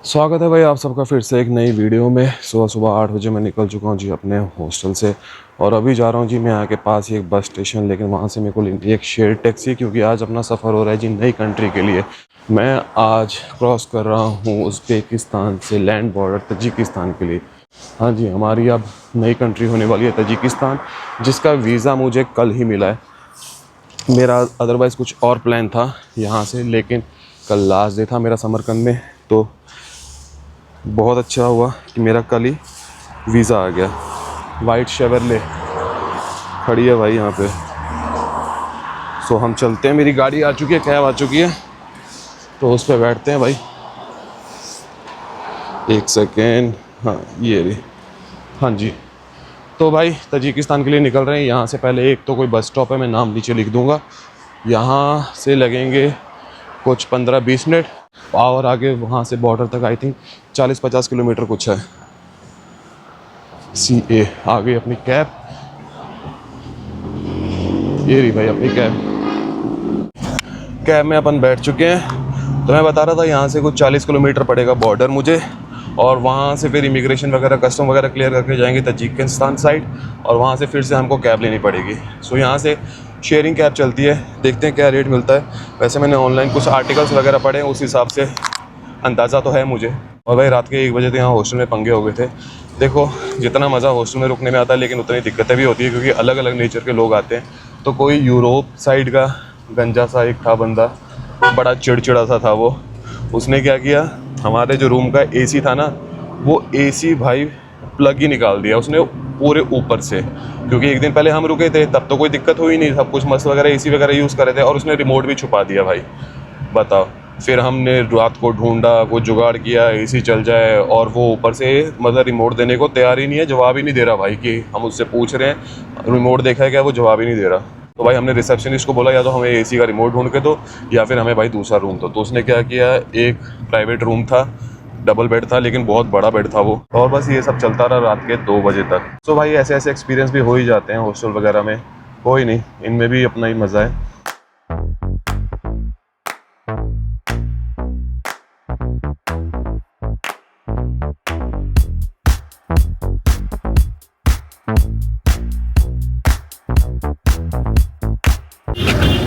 स्वागत है भाई आप सबका फिर से एक नई वीडियो में। सुबह सुबह 8 बजे मैं निकल चुका हूँ जी अपने हॉस्टल से और अभी जा रहा हूँ जी मैं यहाँ के पास ही एक बस स्टेशन, लेकिन वहाँ से मेरे को लेनी एक शेयर टैक्सी, क्योंकि आज अपना सफ़र हो रहा है जी नई कंट्री के लिए। मैं आज क्रॉस कर रहा हूँ उज़्बेकिस्तान से लैंड बॉर्डर तजिकिस्तान के लिए। हाँ जी, हमारी अब नई कंट्री होने वाली है तजिकिस्तान, जिसका वीज़ा मुझे कल ही मिला है। मेरा अदरवाइज़ कुछ और प्लान था यहाँ से, लेकिन कल लास्ट डे था मेरा समरकंद में, तो बहुत अच्छा हुआ कि मेरा कल ही वीज़ा आ गया। वाइट शेवरले खड़ी है भाई यहाँ पे। सो हम चलते हैं, मेरी गाड़ी आ चुकी है, कैब आ चुकी है, तो उस पर बैठते हैं भाई। एक सेकेंड, हाँ ये रही, हाँ जी। तो भाई तजिकिस्तान के लिए निकल रहे हैं। यहाँ से पहले एक तो कोई बस स्टॉप है, मैं नाम नीचे लिख दूँगा। यहाँ से लगेंगे कुछ 15-20 मिनट, और आगे वहाँ से बॉर्डर तक आई थिंक 40-50 किलोमीटर कुछ है। CA आ गई अपनी कैब, ये रही भाई अपनी कैब में अपन बैठ चुके हैं। तो मैं बता रहा था यहाँ से कुछ 40 किलोमीटर पड़ेगा बॉर्डर मुझे, और वहाँ से फिर इमिग्रेशन वगैरह कस्टम वगैरह क्लियर करके जाएंगे तजिकिस्तान साइड, और वहाँ से फिर से हमको कैब लेनी पड़ेगी। सो यहाँ से शेयरिंग कैब चलती है, देखते हैं क्या रेट मिलता है। वैसे मैंने ऑनलाइन कुछ आर्टिकल्स वगैरह पढ़े, उस हिसाब से अंदाज़ा तो है मुझे। और भाई रात के 1 बजे तो यहाँ हॉस्टल में पंगे हो गए थे। देखो जितना मज़ा हॉस्टल में रुकने में आता है, लेकिन उतनी दिक्कतें भी होती है, क्योंकि अलग अलग नेचर के लोग आते हैं। तो कोई यूरोप साइड का गंजा सा एक था बंदा, बड़ा चिड़चिड़ा सा था वो। उसने क्या किया, हमारे जो रूम का AC था ना, वो AC भाई प्लग ही निकाल दिया उसने पूरे ऊपर से। क्योंकि एक दिन पहले हम रुके थे तब तो कोई दिक्कत हुई नहीं, सब कुछ मस्त वगैरह AC वगैरह यूज़ कर रहे थे, और उसने रिमोट भी छुपा दिया भाई, बताओ। फिर हमने रात को ढूंढा, कोई जुगाड़ किया AC चल जाए, और वो ऊपर से मतलब रिमोट देने को तैयार ही नहीं है, जवाब ही नहीं दे रहा भाई। कि हम उससे पूछ रहे हैं रिमोट देखा है क्या, वो जवाब ही नहीं दे रहा। तो भाई हमने रिसेप्शनिस्ट को बोला या तो हमें AC का रिमोट ढूंढ के दो, या फिर हमें भाई दूसरा रूम दो। तो उसने क्या किया, एक प्राइवेट रूम था, डबल बेड था, लेकिन बहुत बड़ा बेड था वो। और बस ये सब चलता रहा रात के 2 बजे तक। तो भाई ऐसे ऐसे एक्सपीरियंस भी हो ही जाते हैं हॉस्टल वगैरह में, कोई नहीं, इनमें भी अपना ही मज़ा है।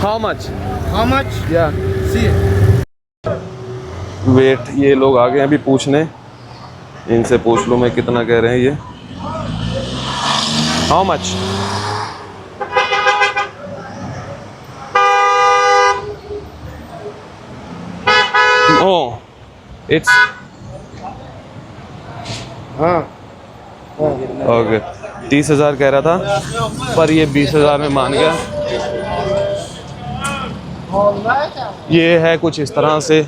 How much? How much? Yeah. See. Wait, ये लोग आ गए अभी पूछने, इनसे पूछ लो मैं कितना कह रहे हैं ये। How much? Oh, it's हाँ। ओके। 30,000 कह रहा था, पर ये 20,000 में मान गया। ये है कुछ इस तरह से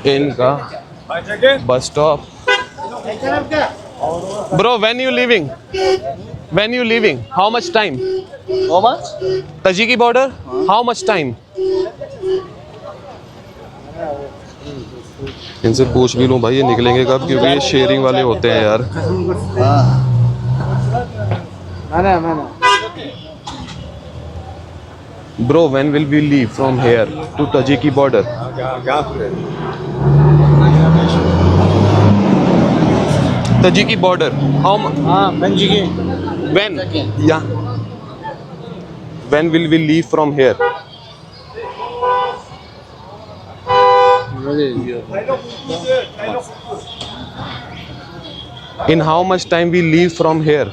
इनका bus stop. Bro, when you leaving? When you leaving? How much time? How much? Tajiki border? How much time? इनसे पूछ भी लूं भाई ये निकलेंगे कब, क्योंकि ये शेयरिंग वाले होते हैं यार। मैंने Bro, when will we leave from here to Tajiki border? Tajiki border. How? हाँ पंजीकी। When? Yeah. When will we leave from here? In how much time we leave from here?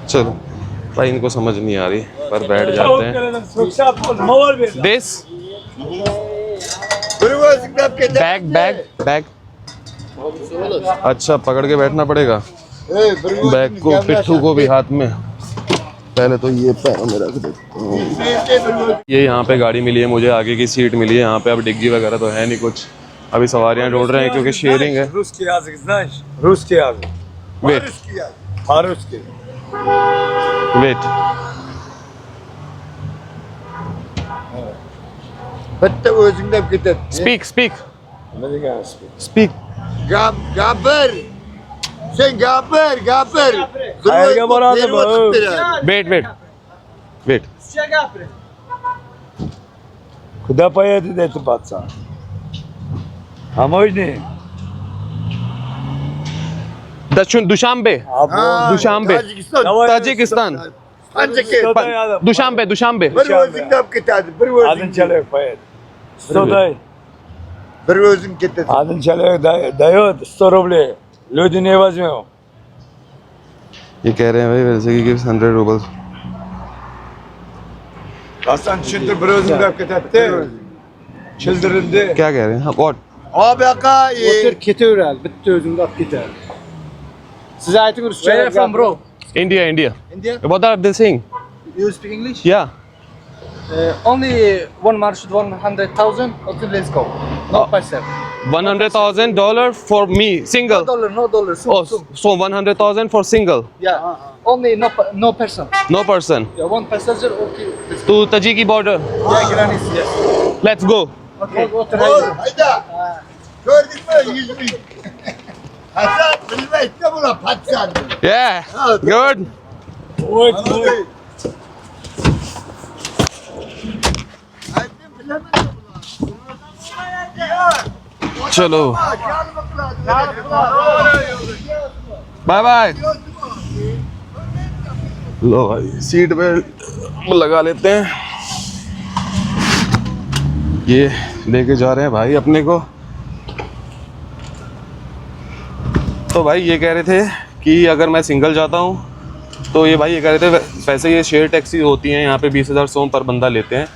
चलो भाई, इनको समझ नहीं आ रही पर बैठ जाते हैं। दिस बैग अच्छा पकड़ के बैठना पड़ेगा बैग को, पिट्ठू को भी हाथ में। पहले तो ये पैरों में रख देता हूँ। ये यहाँ पे गाड़ी मिली है मुझे, आगे की सीट मिली है यहाँ पे। अब डिग्गी वगैरह तो है नहीं कुछ, अभी सवारियाँ ढूंढ रहे हैं क्योंकि शेयरिंग है। Wait wait Bitti özünden gidin. Speak. Amerikan. Speak. Gabır. Sen gabır. Hayırga boradi bu. Wait. Kуда поедет этот пацан? А мой не. Dushanbe. Dushanbe. Tajikistan. Dushanbe. Bir özünden gidin. Bir Один özünden. человек поедет. 100 дай. Bir özün gidin. Один человек дает 100 рублей. Люди не возьмем. ये कह रहे हैं भाई वैसे कि 100 rubles. Hasan şimdi bir özünden gidetti. Çıldırıldı. क्या कह रहे हैं? What? Abi akayı. Otur ketiver bitti özünde at gider. Size aitin Rusça. Where are you from bro? India. India? What are they saying? You speak English? Yeah. Only one marshal 100,000. Okay, let's go. No paisa. $100,000 for me single. No dollar. Oh, so 100,000 for single. Yeah. Only no person. No person. Yeah, one passenger. Okay. Let's go. To Tajiki border. Yeah, Granis. Yes. Let's go. Okay. Otur. Hayda. Gördün mü 100 bin? Hasan bilmez ne buna patsan. Yeah. Good. चलो bye bye लो भाई seat belt लगा लेते हैं ये लेके जा रहे हैं भाई अपने को तो भाई ये कह रहे थे कि अगर मैं सिंगल जाता हूँ तो ये भाई ये कह रहे थे वैसे ये शेयर टैक्सी होती हैं यहाँ पे 20,000 सोम पर बंदा लेते हैं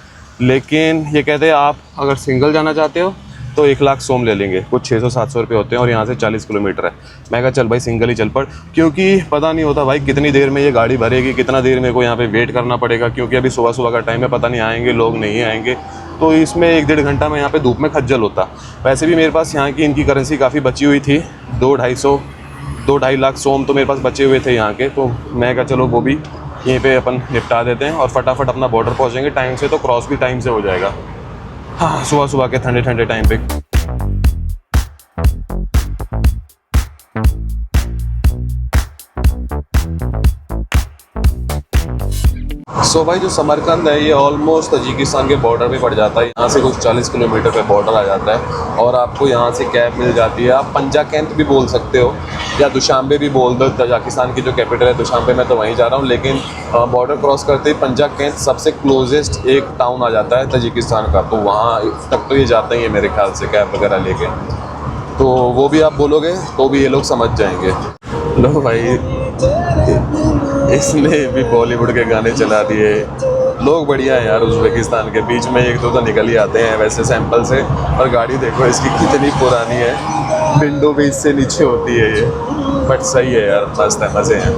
लेकिन ये कहते हैं आप अगर सिंगल जाना चाहते हो तो 1 लाख सोम ले लेंगे कुछ 600-700 रुपये होते हैं और यहाँ से 40 किलोमीटर है मैं कहा चल भाई सिंगल ही चल पड़ क्योंकि पता नहीं होता भाई कितनी देर में ये गाड़ी भरेगी कितना देर मेरे को यहाँ पे वेट करना पड़ेगा क्योंकि अभी सुबह का टाइम है पता नहीं आएंगे लोग नहीं आएंगे तो इसमें 1-1.5 घंटा मैं यहाँ पे धूप में खज्जल होता वैसे भी मेरे पास यहाँ की इनकी करेंसी काफ़ी बची हुई थी 2-2.5 लाख सोम तो मेरे पास बचे हुए थे यहाँ के तो मैं कहा चलो वो भी यहीं पे अपन निपटा देते हैं और फटाफट अपना बॉर्डर पहुँचेंगे टाइम से तो क्रॉस भी टाइम से हो जाएगा हाँ सुबह के ठंडे टाइम पे सो भाई जो समरकंद है ये ऑलमोस्ट तजिकिस्तान के बॉर्डर पे पड़ जाता है यहाँ से कुछ 40 किलोमीटर पे बॉर्डर आ जाता है और आपको यहाँ से कैब मिल जाती है आप पंजाकंद भी बोल सकते हो या दुशांबे भी बोल दो तजाकिस्तान की जो कैपिटल है दुशांबे मैं तो वहीं जा रहा हूँ लेकिन बॉर्डर क्रॉस करते ही पंजाकंद सबसे क्लोजेस्ट एक टाउन आ जाता है तजिकिस्तान का तो वहाँ तक तो ये जाते ही है मेरे ख्याल से कैब वगैरह लेके तो वो भी आप बोलोगे तो भी ये लोग समझ जाएंगे लो भाई इसने भी बॉलीवुड के गाने चला दिए लोग बढ़िया हैं यार उज़्बेकिस्तान के बीच में 1-2 तो निकल ही आते हैं वैसे सैंपल से और गाड़ी देखो इसकी कितनी पुरानी है विंडो भी इससे नीचे होती है ये बट सही है यार मस्त है मज़े हैं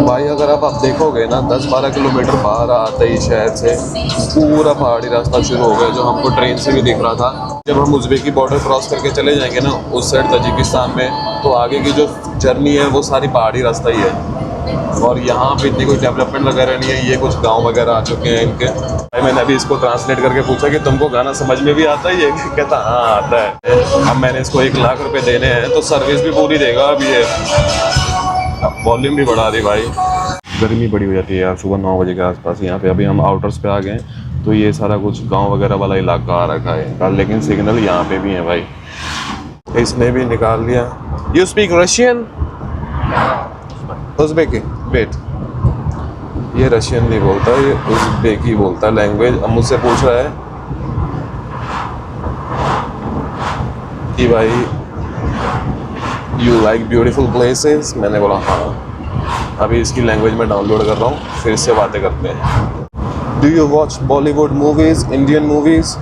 भाई अगर आप देखोगे ना 10-12 किलोमीटर बाहर आते ही शहर से पूरा पहाड़ी रास्ता शुरू हो गया जो हमको ट्रेन से भी दिख रहा था जब हम उज़्बेकी बॉर्डर क्रॉस करके चले जाएंगे ना उस साइड तजिकिस्तान में तो आगे की जो जर्नी है वो सारी पहाड़ी रास्ता ही है और यहाँ पे इतनी कोई डेवलपमेंट वगैरह नहीं है ये कुछ गांव वगैरह आ चुके हैं इनके भाई मैंने अभी इसको ट्रांसलेट करके पूछा कि तुमको गाना समझ में भी आता है ये कहता हाँ आता है अब मैंने इसको 1 लाख रुपये देने हैं तो सर्विस भी पूरी देगा अब ये वॉल्यूम भी बढ़ा दी भाई गर्मी बड़ी हो जाती है यार सुबह 9 बजे के आसपास यहाँ पे अभी हम आउटर्स पे आ गए हैं तो ये सारा कुछ गांव वगैरह वाला इलाका आ रखा है लेकिन सिग्नल यहाँ पे भी है भाई इसने भी निकाल लिया यू स्पीक रशियन उज़्बेकी वेट ये रशियन नहीं बोलता ये उज़्बेकी बोलता है लैंग्वेज अब मुझसे पूछ रहा है कि भाई यू लाइक ब्यूटीफुल प्लेसेस मैंने बोला हाँ अभी इसकी लैंग्वेज में डाउनलोड कर रहा हूँ फिर इससे बातें करते हैं do you watch Bollywood movies Indian movies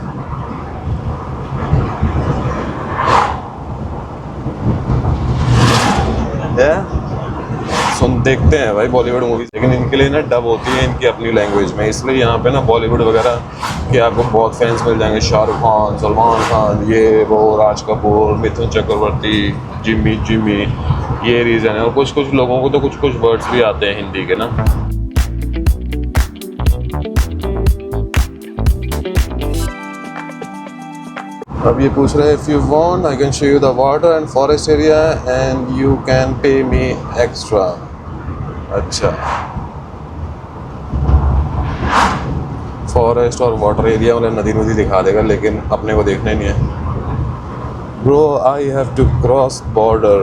सुन देखते हैं भाई बॉलीवुड मूवीज लेकिन इनके लिए ना डब होती है इनकी अपनी लैंग्वेज में इसलिए यहाँ पे ना बॉलीवुड वगैरह कि आपको बहुत फैंस मिल जाएंगे, शाहरुख खान, सलमान खान, ये वो, राज कपूर, मिथुन चक्रवर्ती, जिम्मी जिम्मी, ये रीज़न है। और कुछ कुछ लोगों को तो कुछ कुछ वर्ड्स भी आते हैं हिंदी के ना। अब ये पूछ रहे हैं if you want I can show you the water and forest area and you can pay me extra. अच्छा, फॉरेस्ट और वाटर एरिया मतलब नदी नदी दिखा देगा, लेकिन अपने को देखना ही नहीं है। Bro I have to cross border,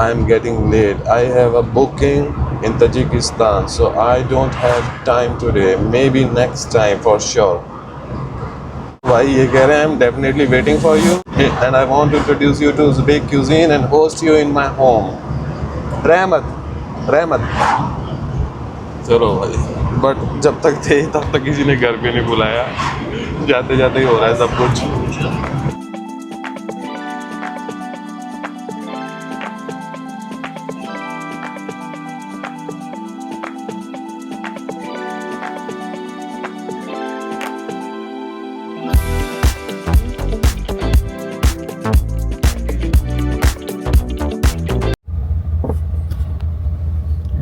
I am getting late, I have a booking in Tajikistan so I don't have time today, maybe next time for sure. भाई ये कह रहे हैं I am definitely waiting for you and I want to introduce you to Uzbek cuisine and host you in my home. रहमत रहमत। चलो भाई, but जब तक थे तब तक किसी ने घर पे नहीं बुलाया, जाते जाते ही हो रहा है सब कुछ।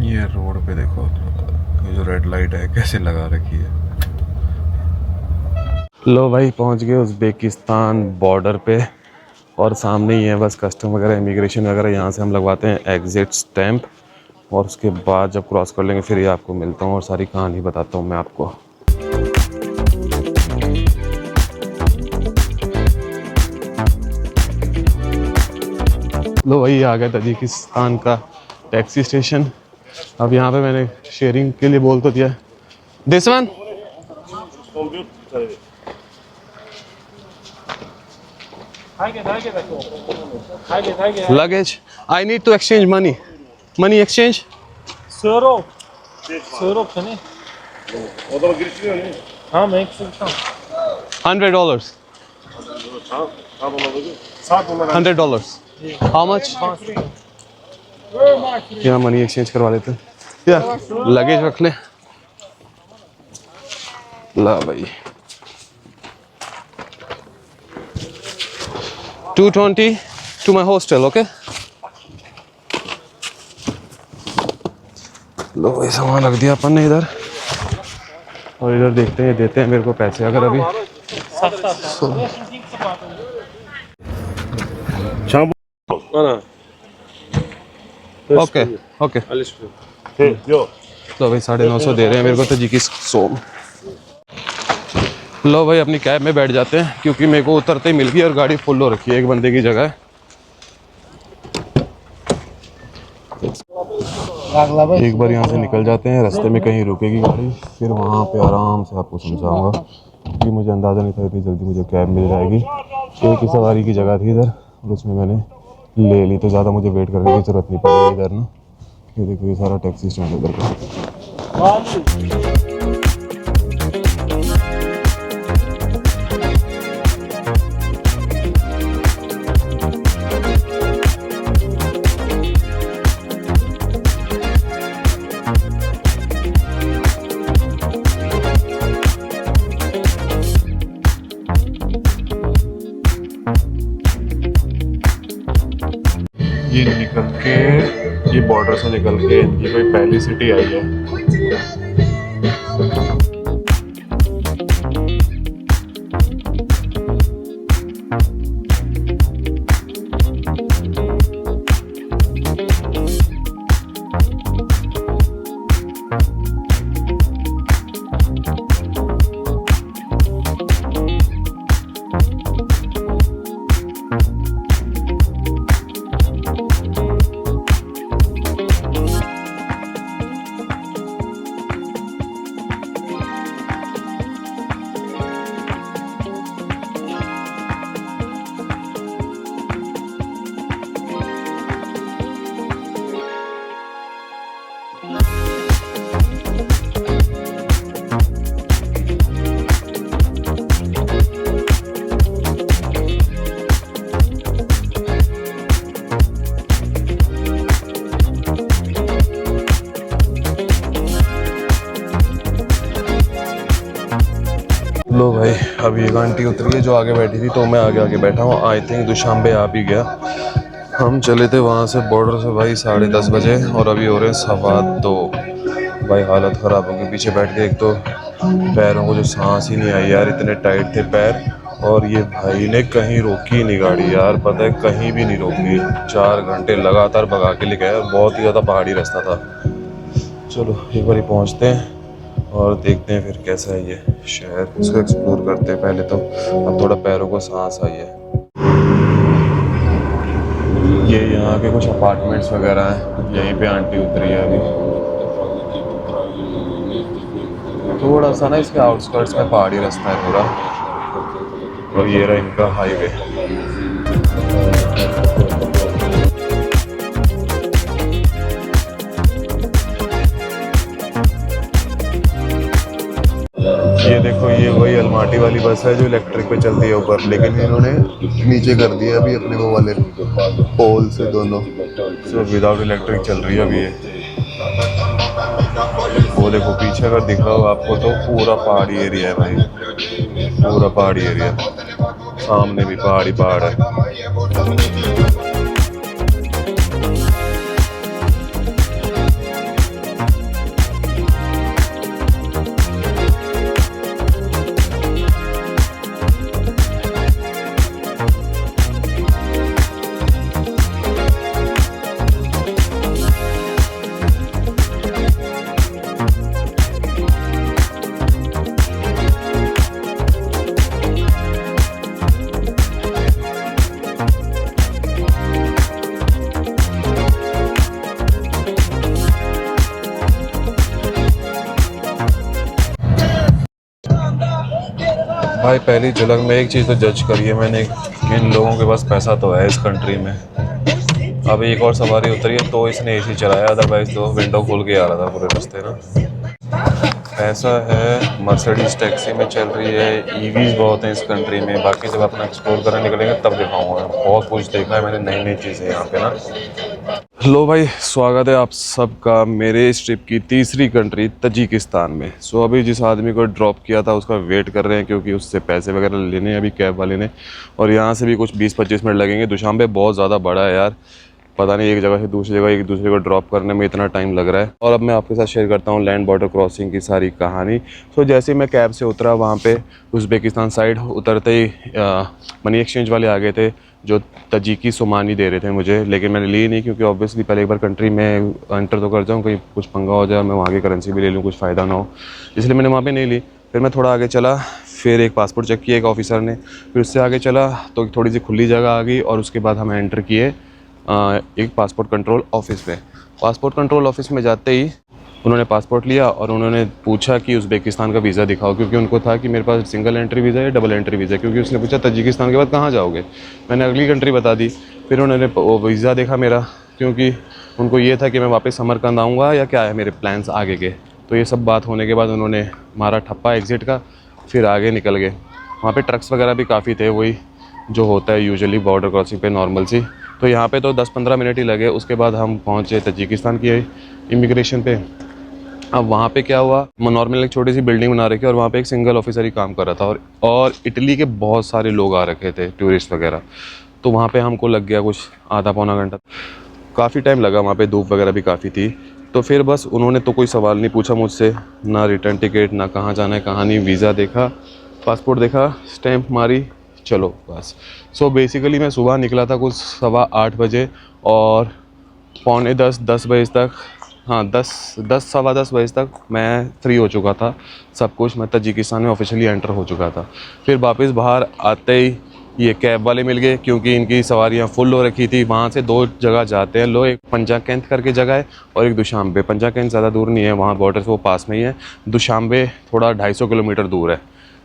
ये रोड पे देखो, ये जो रेड लाइट है कैसे लगा रखी है। लो भाई, पहुंच गए उज़्बेकिस्तान बॉर्डर पे और सामने ही है बस कस्टम वगैरह, इमिग्रेशन वगैरह। यहाँ से हम लगवाते हैं एग्ज़िट स्टैंप और उसके बाद जब क्रॉस कर लेंगे फिर ये आपको मिलता हूँ और सारी कहानी बताता हूँ मैं आपको। लो भाई, आ गया तजिकिस्तान का टैक्सी स्टेशन। अब यहाँ पे मैंने शेयरिंग के लिए बोल तो दिया। This one luggage, I need to exchange money, money exchange. Sörop Odama giriş veriyor değil mi? Tamam, ben eksildim. $100. Tamam olabilir. Saat onlara. $100. How much? यहाँ मनी एक्सचेंज करवा लेते हैं या लगेज रख ले। ला भाई 220 to my hostel, okay? लो भाई, सामान रख दिया अपन ने इधर और इधर देखते हैं, देते हैं मेरे को पैसे अगर अभी। ओके ओके, लो भाई 950 दे रहे हैं मेरे को तजिकिस्तान। लो भाई, अपनी कैब में बैठ जाते हैं क्योंकि मेरे को उतरते ही मिल गई और गाड़ी फुल हो रखी है, एक बंदे की जगह है। एक बार यहाँ से निकल जाते हैं, रास्ते में कहीं रुकेगी गाड़ी, फिर वहाँ पे आराम से आपको समझाऊंगा कि मुझे अंदाज़ा नहीं था इतनी जल्दी मुझे कैब मिल जाएगी। एक ही सवारी की जगह थी इधर और उसमें मैंने ले ली, तो ज़्यादा मुझे वेट करने की ज़रूरत नहीं पड़ेगी इधर ना। ये देखो, ये सारा टैक्सी स्टैंड है इधर का। ये निकल के, ये बॉर्डर से निकल के इनकी कोई पहली सिटी आई है। अभी एक आंटी उतरी है जो आगे बैठी थी, तो मैं आगे आगे बैठा हूँ। आई थिंक दुशांबे आ भी गया। हम चले थे वहाँ से बॉर्डर से भाई 10:30 बजे और अभी हो रहे 2:15। भाई हालत ख़राब हो गई पीछे बैठ के। एक तो पैरों को जो सांस ही नहीं आई यार, इतने टाइट थे पैर। और ये भाई ने कहीं रोकी नहीं गाड़ी यार, पता है कहीं भी नहीं रोकी। 4 घंटे लगातार भगा के लेके आया। बहुत ही ज़्यादा पहाड़ी रास्ता था। चलो एक बार पहुँचते हैं और देखते हैं फिर कैसा है ये शहर, इसको एक्सप्लोर करते हैं पहले तो। अब थोड़ा पैरों को सांस आई है। ये यहाँ के कुछ अपार्टमेंट्स वगैरह हैं, यहीं पे आंटी उतरी है अभी। थोड़ा सा ना इसके आउटस्कर्ट्स में पहाड़ी रास्ता है पूरा। और ये रहा इनका हाईवे। ये देखो, ये वही अलमाटी वाली बस है जो इलेक्ट्रिक पे चलती है ऊपर, लेकिन इन्होंने नीचे कर दिया अभी अपने वो वाले पोल से दोनों। सिर्फ विदाउट इलेक्ट्रिक चल रही है अभी ये। वो देखो पीछे अगर दिख रहा हो आपको तो पूरा पहाड़ी एरिया है भाई, पूरा पहाड़ी एरिया। सामने भी पहाड़ है। भाई पहली झलक में एक चीज़ तो जज करी है मैंने, इन लोगों के पास पैसा तो है इस कंट्री में। अब एक और सवारी उतरी है तो इसने एसी चलाया, अदरवाइज तो विंडो खोल के आ रहा था पूरे रास्ते ना। पैसा है, मर्सिडीज टैक्सी में चल रही है, ईवीज बहुत हैं इस कंट्री में। बाकी जब अपना एक्सप्लोर करने निकलेंगे तब दिखाऊंगा। बहुत कुछ देखा है मैंने, नई नई चीज़ें यहाँ पे ना। हेलो भाई, स्वागत है आप सबका मेरे इस ट्रिप की तीसरी कंट्री तजिकिस्तान में। सो अभी जिस आदमी को ड्रॉप किया था उसका वेट कर रहे हैं, क्योंकि उससे पैसे वगैरह लेने हैं अभी कैब वाले ने। और यहाँ से भी कुछ 20-25 मिनट लगेंगे। दुशांबे बहुत ज़्यादा बड़ा है यार, पता नहीं एक जगह से दूसरी जगह एक दूसरे को ड्रॉप करने में इतना टाइम लग रहा है। और अब मैं आपके साथ शेयर करता हूँ लैंड बॉर्डर क्रॉसिंग की सारी कहानी। सो जैसे ही मैं कैब से उतरा, वहाँ पे उज़्बेकिस्तान साइड उतरते ही मनी एक्सचेंज वाले आ गए थे जो तजिकी सोमानी दे रहे थे मुझे, लेकिन मैंने ली नहीं, क्योंकि ऑब्वियसली पहले एक बार कंट्री में एंटर तो कर जाऊँ, कहीं कुछ पंगा हो जाए, मैं वहाँ की करेंसी भी ले लूँ, कुछ फ़ायदा ना हो, इसलिए मैंने वहाँ पे नहीं ली। फिर मैं थोड़ा आगे चला, फिर एक पासपोर्ट चेक किया एक ऑफिसर ने, फिर उससे आगे चला तो थोड़ी सी खुली जगह आ गई, और उसके बाद हम एंटर किए एक पासपोर्ट कंट्रोल ऑफिस पे। पासपोर्ट कंट्रोल ऑफिस में जाते ही उन्होंने पासपोर्ट लिया और उन्होंने पूछा कि उज़्बेकिस्तान का वीज़ा दिखाओ, क्योंकि उनको था कि मेरे पास सिंगल एंट्री वीज़ा या डबल एंट्री वीज़ा, क्योंकि उसने पूछा तजिकिस्तान के बाद कहाँ जाओगे। मैंने अगली कंट्री बता दी। फिर उन्होंने वो वीज़ा देखा मेरा, क्योंकि उनको ये था कि मैं वापस समरकंद आऊँगा या क्या है मेरे प्लान्स आगे के। तो ये सब बात होने के बाद उन्होंने मारा ठप्पा एग्ज़िट का, फिर आगे निकल गए। वहाँ पे ट्रक्स वगैरह भी काफ़ी थे, वही जो होता है यूजुअली बॉर्डर क्रॉसिंग पे नॉर्मल सी। तो यहाँ पे तो 10-15 मिनट ही लगे। उसके बाद हम पहुँचे तजिकिस्तान की इमिग्रेशन पे। अब वहाँ पे क्या हुआ, नॉर्मल एक छोटी सी बिल्डिंग बना रखी है और वहाँ पे एक सिंगल ऑफिसर ही काम कर रहा था, और इटली के बहुत सारे लोग आ रखे थे, टूरिस्ट वगैरह। तो वहाँ पे हमको लग गया कुछ आधा पौना घंटा, काफ़ी टाइम लगा। वहाँ पे धूप वगैरह भी काफ़ी थी। तो फिर बस उन्होंने तो कोई सवाल नहीं पूछा मुझसे, ना रिटर्न टिकट, ना कहाँ जाना है कहाँ नहीं। वीज़ा देखा, पासपोर्ट देखा, स्टैंप मारी, चलो बस। सो बेसिकली मैं सुबह निकला था कुछ 8:15 बजे, और पौने 10 बजे तक, हाँ 10 सवा 10 बजे तक मैं फ्री हो चुका था सब कुछ। मैं तजिकिस्तान में ऑफिशियली एंटर हो चुका था। फिर वापस बाहर आते ही ये कैब वाले मिल गए, क्योंकि इनकी सवारियां फुल हो रखी थी। वहाँ से 2 जगह जाते हैं लोग, एक पंजाकंद करके जगह है और एक दुशांबे। पंजाकंद ज़्यादा दूर नहीं है, वहाँ बॉर्डर से वो पास में ही है। दुशांबे थोड़ा 250 किलोमीटर दूर है।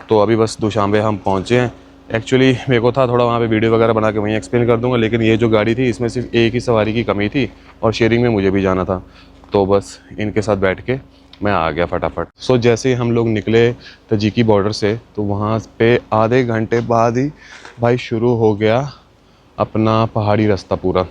तो अभी बस दुशांबे हम पहुँचे हैं। एक्चुअली मेरे को था थोड़ा वहाँ पे वीडियो वगैरह बना के वहीं एक्सप्लेन कर दूंगा, लेकिन ये जो गाड़ी थी इसमें सिर्फ एक ही सवारी की कमी थी और शेयरिंग में मुझे भी जाना था, तो बस इनके साथ बैठ के मैं आ गया फटाफट। सो जैसे ही हम लोग निकले तजिकी बॉर्डर से, तो वहाँ पे आधे घंटे बाद ही भाई शुरू हो गया अपना पहाड़ी रास्ता पूरा।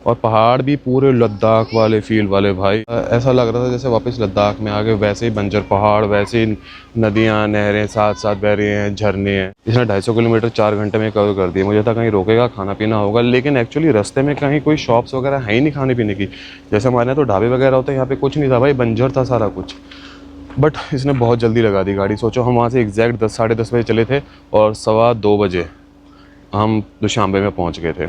और पहाड़ भी पूरे लद्दाख वाले फील वाले भाई। ऐसा लग रहा था जैसे वापस लद्दाख में आ गए। वैसे ही बंजर पहाड़, वैसे ही नदियाँ नहरें साथ साथ बह रही हैं, झरने हैं। इसने 250 किलोमीटर 4 घंटे में कवर कर दिया। मुझे था कहीं रोकेगा, खाना पीना होगा, लेकिन एक्चुअली रास्ते में कहीं कोई शॉप्स वगैरह है ही नहीं खाने पीने की। जैसे हमारे यहाँ तो ढाबे वगैरह होते हैं, यहाँ पे कुछ नहीं था भाई, बंजर था सारा कुछ। बट इसने बहुत जल्दी लगा दी गाड़ी। सोचो हम वहाँ से एग्जैक्ट 10 साढ़े 10 बजे चले थे और 2:15 बजे हम दुशांबे में पहुँच गए थे।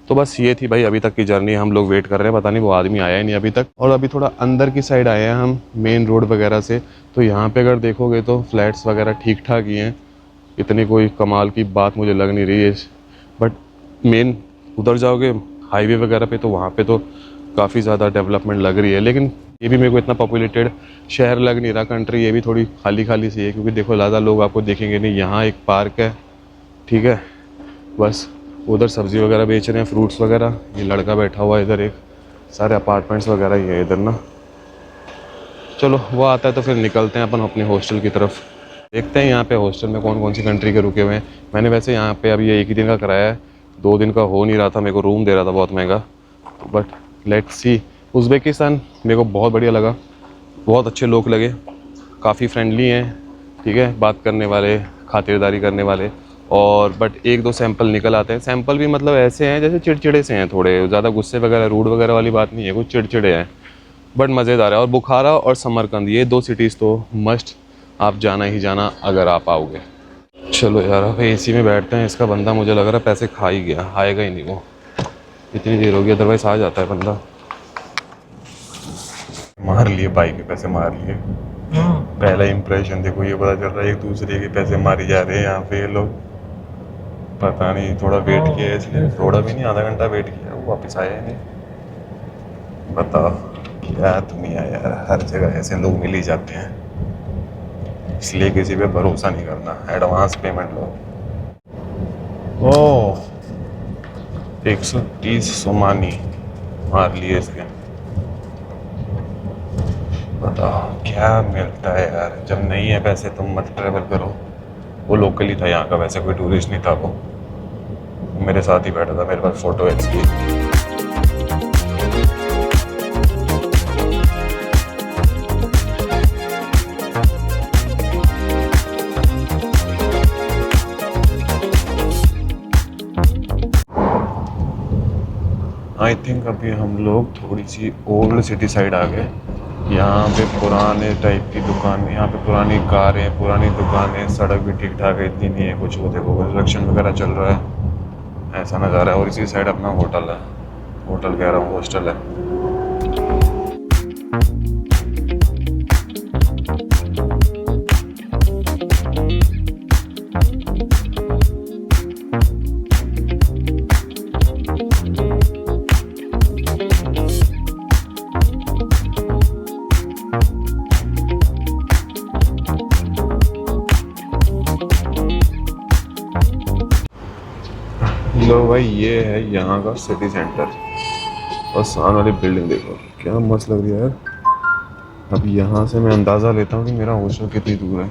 तो बस ये थी भाई अभी तक की जर्नी। हम लोग वेट कर रहे हैं, पता नहीं वो आदमी आया ही नहीं अभी तक। और अभी थोड़ा अंदर की साइड आए हैं हम, मेन रोड वगैरह से। तो यहाँ पे अगर देखोगे तो फ्लैट्स वगैरह ठीक ठाक ही हैं, इतनी कोई कमाल की बात मुझे लग नहीं रही है। बट मेन उधर जाओगे हाईवे वगैरह पे तो वहाँ पे तो काफ़ी ज़्यादा डेवलपमेंट लग रही है। लेकिन ये भी मेरे को इतना पॉपुलेटेड शहर लग नहीं रहा, कंट्री ये भी थोड़ी खाली खाली सी है, क्योंकि देखो ज़्यादा लोग आपको देखेंगे नहीं। यहाँ एक पार्क है, ठीक है, बस उधर सब्ज़ी वगैरह बेच रहे हैं, फ्रूट्स वगैरह। ये लड़का बैठा हुआ है इधर, एक सारे अपार्टमेंट्स वगैरह ही है इधर ना। चलो वो आता है तो फिर निकलते हैं अपन अपने हॉस्टल की तरफ। देखते हैं यहाँ पे हॉस्टल में कौन कौन सी कंट्री के रुके हुए हैं। मैंने वैसे यहाँ पे अभी ये 1 ही दिन का कराया है, 2 दिन का हो नहीं रहा था। मेरे को रूम दे रहा था बहुत महंगा, बट लेट्स सी। उज़्बेकिस्तान मेरे को बहुत बढ़िया लगा, बहुत अच्छे लोग लगे, काफ़ी फ्रेंडली हैं, ठीक है, बात करने वाले, खातिरदारी करने वाले। और बट 1-2 सैंपल निकल आते हैं। सैंपल भी मतलब ऐसे हैं जैसे चिड़चिड़े से हैं थोड़े, ज़्यादा गुस्से वगैरह रूड वगैरह वाली बात नहीं है, कुछ चिड़चिड़े हैं, बट मज़ेदार है। और बुखारा और समरकंद ये 2 सिटीज़ तो मस्ट आप जाना ही जाना अगर आप आओगे। चलो यार अब एसी में बैठते हैं। इसका बंदा मुझे लग रहा है पैसे खा ही गया, आएगा ही नहीं वो, इतनी देर होगी, अदरवाइज आ जाता है बंदा। मार लिए भाई के पैसे, मार लिए। पहला इंप्रेशन देखो, ये पता चल रहा है एक दूसरे के पैसे मारी जा रहे हैं यहाँ पे ये लोग। पता नहीं, थोड़ा वेट किया इसलिए, थोड़ा भी नहीं, आधा घंटा वेट किया, वो वापस आया ही नहीं। बताओ क्या दुनिया यार, हर जगह ऐसे लोग मिल ही जाते हैं, इसलिए किसी पे भरोसा नहीं करना। एडवांस पेमेंट लो। ओह 130 सोमानी मार लिए इसके। बताओ क्या मिलता है यार, जब नहीं है पैसे तुम मत ट्रैवल करो। वो लोकल ही था यहाँ का, वैसे कोई टूरिस्ट नहीं था, वो मेरे साथ ही बैठा था, मेरे पास फ़ोटो है इसकी। आई थिंक अभी हम लोग थोड़ी सी ओल्ड सिटी साइड आ गए। यहाँ पे पुराने टाइप की दुकान, यहाँ पे पुरानी कारें, पुरानी दुकानें, सड़क भी ठीक ठाक है, इतनी नहीं है कुछ। वो देखो कंस्ट्रक्शन वगैरह चल रहा है, ऐसा नज़ारा है। और इसी साइड अपना होटल है, होटल कह रहा हूँ, हॉस्टल है। लो भाई ये है यहाँ का सिटी सेंटर, और सामने वाली बिल्डिंग देखो क्या मस्त लग रही है यार। अब यहाँ से मैं अंदाज़ा लेता हूँ कि मेरा हॉस्टल कितनी दूर है।